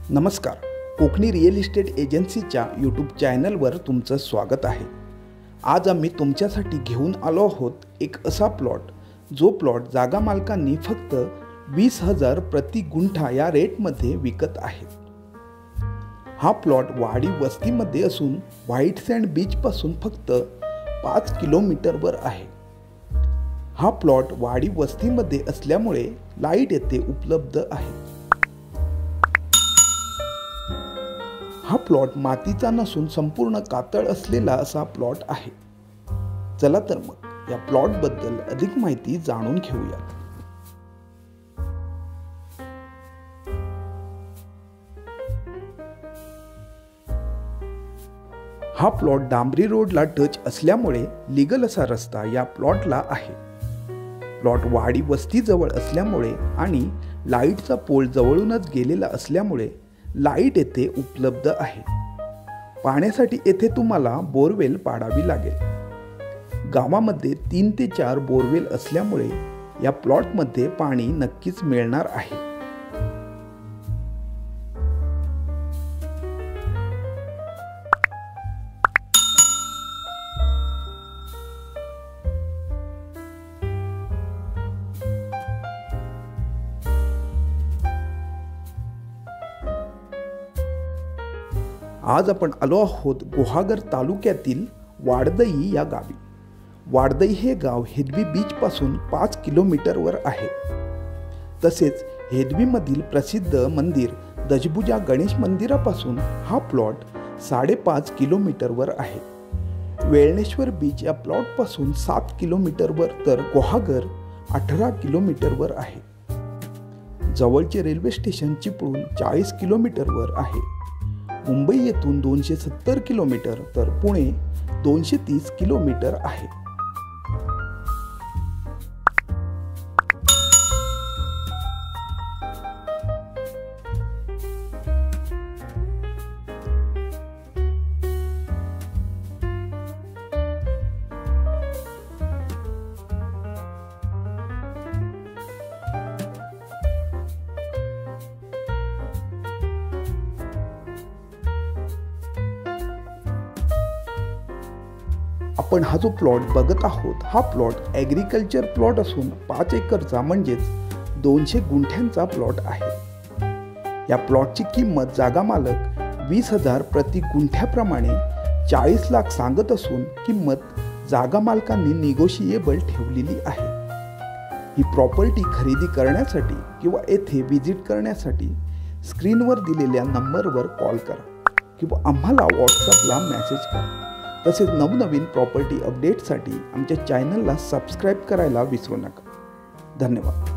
नमस्कार, Konkani real estate एजन्सीच्या YouTube चॅनलवर तुमचं स्वागत आहे। आज आम्ही तुमच्यासाठी घेऊन आलो आहोत एक असा प्लॉट जो प्लॉट जागा मालकांनी फक्त 20,000 प्रति गुंठा या रेटमध्ये विकत आहे। हा प्लॉट वाडी वस्तीमध्ये असून व्हाईट सँड बीच पासून फक्त 5 किलोमीटरवर आहे। हा प्लॉट वाडी वस्तीमध्ये असल्यामुळे लाईट येथे उपलब्ध आहे। हा प्लॉट मातीचा नसून संपूर्ण कातळ असलेला असा प्लॉट आहे। चला तर मग या प्लॉट बद्दल अधिक माहिती जाणून घेऊया। हा प्लॉट डांबरी रोडला टच असल्यामुळे लीगल असा रस्ता या प्लॉटला आहे। प्लॉट वाडी वस्ती जवळ असल्यामुळे आणि लाईटचा पोल जवळूनच गेलेला असल्यामुळे लाईट येथे उपलब्ध आहे। पाण्यासाठी येथे तुम्हाला बोरवेल पाडावी लागेल। गावामध्ये 3 ते 4 बोरवेल असल्यामुळे या प्लॉटमध्ये पाणी नक्कीच मिळणार आहे। आज आपण आलो आहोत गुहागर तालुक्यातील वाडदई या गावी। वाडदई हे गाव हेदवी बीच पासून 5 किलोमीटरवर आहे। तसेच हेदवीमधील प्रसिद्ध मंदिर दशभुजा गणेश मंदिरापासून हा प्लॉट 5.5 किलोमीटरवर आहे। वेळणेश्वर बीच या प्लॉट पासून 7 किलोमीटरवर तर गुहागर 18 किलोमीटरवर आहे। जवळचे रेल्वे स्टेशन चिपळूण 40 किलोमीटरवर आहे। मुंबई येथून 270 किलोमीटर तर पुणे 230 किलोमीटर आहे। आपण हा जो प्लॉट बघत आहोत हा प्लॉट ॲग्रिकल्चर प्लॉट असून 5 एकरचा म्हणजेच 200 गुंठ्यांचा प्लॉट आहे। या प्लॉटची किंमत जागा मालक 20,000 प्रति गुंठ्याप्रमाणे 40 लाख सांगत असून किंमत जागा मालकांनी निगोशिएबल ठेवलेली आहे। ही प्रॉपर्टी खरेदी करण्यासाठी किंवा येथे व्हिजिट करण्यासाठी स्क्रीनवर दिलेल्या नंबरवर कॉल करा किंवा आम्हाला व्हॉट्सअपला मेसेज करा। तसेच नवनवीन प्रॉपर्टी अपडेटसाठी आमच्या चॅनलला सबस्क्राईब करायला विसरू नका। धन्यवाद।